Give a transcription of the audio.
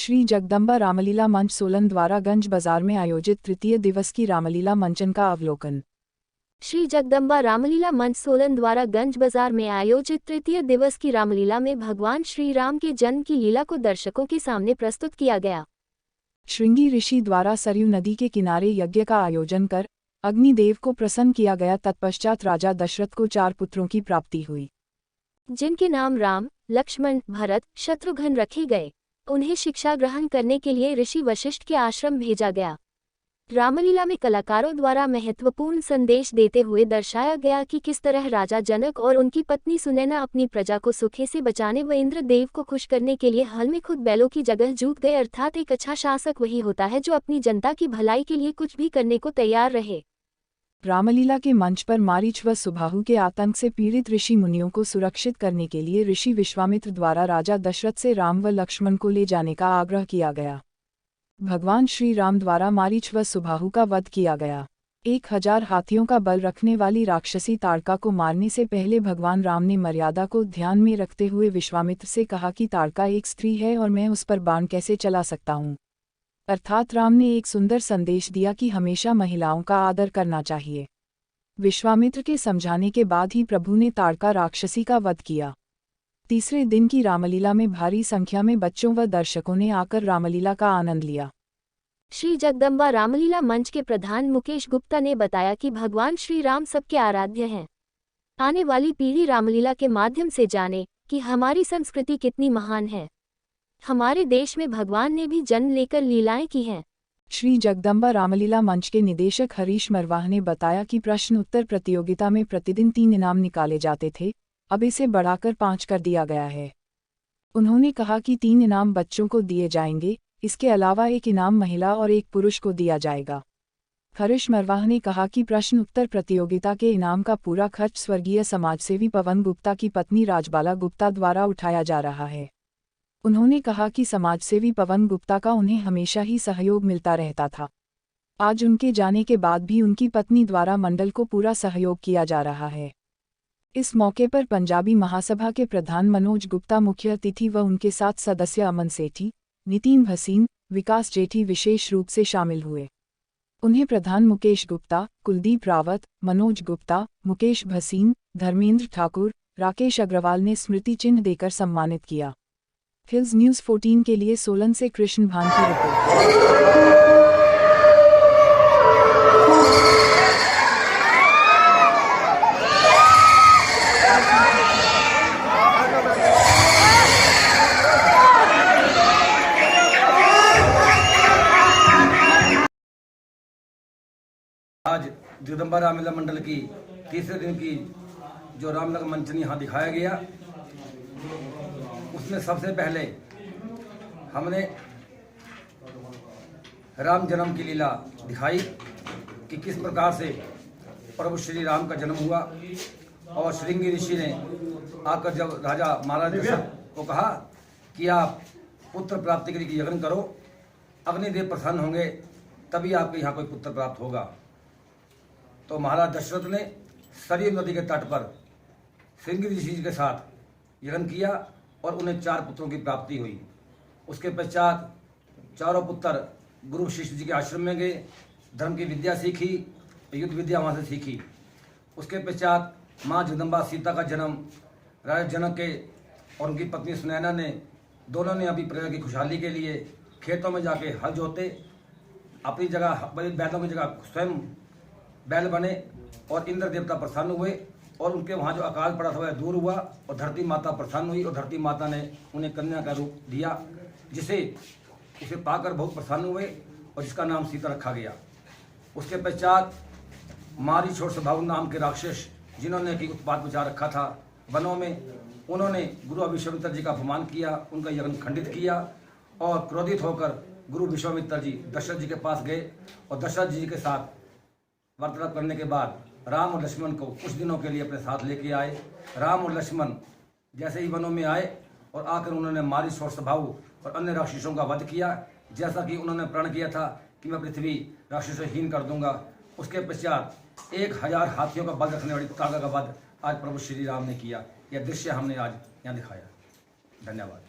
श्री जगदम्बा रामलीला मंच सोलन द्वारा गंज बाजार में आयोजित तृतीय दिवस की रामलीला मंचन का अवलोकन। श्री जगदम्बा रामलीला मंच सोलन द्वारा गंज बाजार में आयोजित तृतीय दिवस की रामलीला में भगवान श्री राम के जन्म की लीला को दर्शकों के सामने प्रस्तुत किया गया। श्रृंगी ऋषि द्वारा सरयू नदी के किनारे यज्ञ का आयोजन कर अग्निदेव को प्रसन्न किया गया। तत्पश्चात राजा दशरथ को 4 पुत्रों की प्राप्ति हुई, जिनके नाम राम, लक्ष्मण, भरत, शत्रुघ्न रखे गए। उन्हें शिक्षा ग्रहण करने के लिए ऋषि वशिष्ठ के आश्रम भेजा गया। रामलीला में कलाकारों द्वारा महत्वपूर्ण संदेश देते हुए दर्शाया गया कि किस तरह राजा जनक और उनकी पत्नी सुनैना अपनी प्रजा को सूखे से बचाने व इंद्रदेव को खुश करने के लिए हल में खुद बैलों की जगह जूट गए। अर्थात एक अच्छा शासक वही होता है जो अपनी जनता की भलाई के लिए कुछ भी करने को तैयार रहे। रामलीला के मंच पर मारीच व सुबाहु के आतंक से पीड़ित ऋषि मुनियों को सुरक्षित करने के लिए ऋषि विश्वामित्र द्वारा राजा दशरथ से राम व लक्ष्मण को ले जाने का आग्रह किया गया। भगवान श्री राम द्वारा मारीच व सुबाहु का वध किया गया। 1000 हाथियों का बल रखने वाली राक्षसी ताड़का को मारने से पहले भगवान राम ने मर्यादा को ध्यान में रखते हुए विश्वामित्र से कहा कि ताड़का एक स्त्री है और मैं उस पर बाण कैसे चला सकता हूँ। अर्थात राम ने एक सुंदर संदेश दिया कि हमेशा महिलाओं का आदर करना चाहिए। विश्वामित्र के समझाने के बाद ही प्रभु ने ताड़का राक्षसी का वध किया। तीसरे दिन की रामलीला में भारी संख्या में बच्चों व दर्शकों ने आकर रामलीला का आनंद लिया। श्री जगदम्बा रामलीला मंच के प्रधान मुकेश गुप्ता ने बताया कि भगवान श्री राम सबके आराध्य हैं। आने वाली पीढ़ी रामलीला के माध्यम से जाने कि हमारी संस्कृति कितनी महान है। हमारे देश में भगवान ने भी जन्म लेकर लीलाएं की हैं। श्री जगदम्बा रामलीला मंच के निदेशक हरीश मरवाह ने बताया कि प्रश्न उत्तर प्रतियोगिता में प्रतिदिन 3 इनाम निकाले जाते थे, अब इसे बढ़ाकर 5 कर दिया गया है। उन्होंने कहा कि 3 इनाम बच्चों को दिए जाएंगे, इसके अलावा 1 इनाम महिला और 1 पुरुष को दिया जाएगा। हरीश मरवाह ने कहा कि प्रश्न उत्तर प्रतियोगिता के इनाम का पूरा खर्च स्वर्गीय समाजसेवी पवन गुप्ता की पत्नी राजबाला गुप्ता द्वारा उठाया जा रहा है। उन्होंने कहा कि समाजसेवी पवन गुप्ता का उन्हें हमेशा ही सहयोग मिलता रहता था। आज उनके जाने के बाद भी उनकी पत्नी द्वारा मंडल को पूरा सहयोग किया जा रहा है। इस मौके पर पंजाबी महासभा के प्रधान मनोज गुप्ता मुख्य अतिथि व उनके साथ सदस्य अमन सेठी, नितिन भसीन, विकास जेठी विशेष रूप से शामिल हुए। उन्हें प्रधान मुकेश गुप्ता, कुलदीप रावत, मनोज गुप्ता, मुकेश भसीन, धर्मेंद्र ठाकुर, राकेश अग्रवाल ने स्मृति चिन्ह देकर सम्मानित किया। हिल्स न्यूज़ 14 के लिए सोलन से कृष्ण भान की रिपोर्ट। आज जगदम्बा रामलीला मंडल की तीसरे दिन की जो रामलीला मंचन यहाँ दिखाया गया, उसमें सबसे पहले हमने राम जन्म की लीला दिखाई कि किस प्रकार से प्रभु श्री राम का जन्म हुआ। और श्रृंगी ऋषि ने आकर जब राजा महाराज दशरथ को कहा कि आप पुत्र प्राप्ति के लिए यज्ञ करो, अग्निदेव प्रसन्न होंगे, तभी आपके यहाँ कोई पुत्र प्राप्त होगा। तो महाराज दशरथ ने सरयू नदी के तट पर श्रृंगी ऋषि के साथ यज्ञ किया और उन्हें 4 पुत्रों की प्राप्ति हुई। उसके पश्चात चारों पुत्र गुरु वशिष्ठ जी के आश्रम में गए, धर्म की विद्या सीखी, युद्ध विद्या वहाँ से सीखी। उसके पश्चात माँ जगदम्बा सीता का जन्म राजा जनक के और उनकी पत्नी सुनैना ने, दोनों ने अभी प्रजा की खुशहाली के लिए खेतों में जाके हल जोते, अपनी जगह बैलों की जगह स्वयं बैल बने और इंद्र देवता प्रसन्न हुए और उनके वहाँ जो अकाल पड़ा था वह दूर हुआ और धरती माता प्रसन्न हुई और धरती माता ने उन्हें कन्या का रूप दिया, उसे पाकर बहुत प्रसन्न हुए और जिसका नाम सीता रखा गया। उसके पश्चात मारीच और सुबाहु नाम के राक्षस, जिन्होंने कि उत्पात मचा रखा था वनों में, उन्होंने गुरु विश्वामित्र जी का अपमान किया, उनका यज्ञ खंडित किया और क्रोधित होकर गुरु विश्वामित्र जी दशरथ जी के पास गए और दशरथ जी के साथ वार्तालाप करने के बाद राम और लक्ष्मण को कुछ दिनों के लिए अपने साथ लेके आए। राम और लक्ष्मण जैसे ही वनों में आए और आकर उन्होंने मारीच और सुबाहु और अन्य राक्षसों का वध किया, जैसा कि उन्होंने प्रण किया था कि मैं पृथ्वी राक्षसहीन कर दूंगा। उसके पश्चात 1000 हाथियों का बल रखने वाली तागा का वध आज प्रभु श्री राम ने किया। यह दृश्य हमने आज यहाँ दिखाया। धन्यवाद।